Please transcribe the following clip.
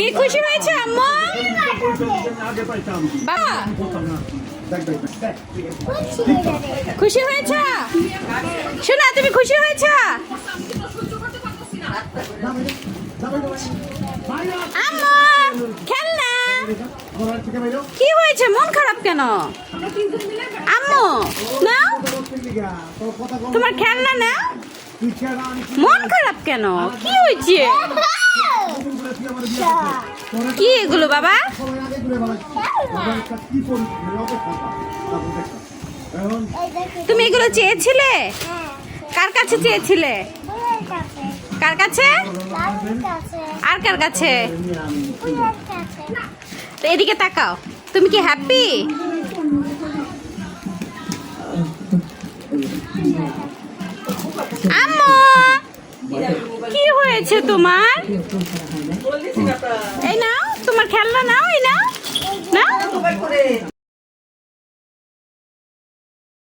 কি খুশি হয়েছে আম্মু? বাবা খুশি হয়েছে? শোনা তুমি খুশি হয়েছ? আম্মু খেলনা কি হয়েছে? মন খারাপ কেন আম্মু? নাও তোমার খেলনা নাও। মন খারাপ কেন? কি হয়েছে? কি এগুলো বাবা? তুমি এগুলো চেয়েছিলে? কার কাছে চেয়েছিলে? কার কাছে? আর কার কাছে? তো এদিকে তাকাও। তুমি কি হ্যাপি? আম্মু কি হয়েছে তোমার? এই নাও তোমার খেলনা নাও। এই নাও নাও।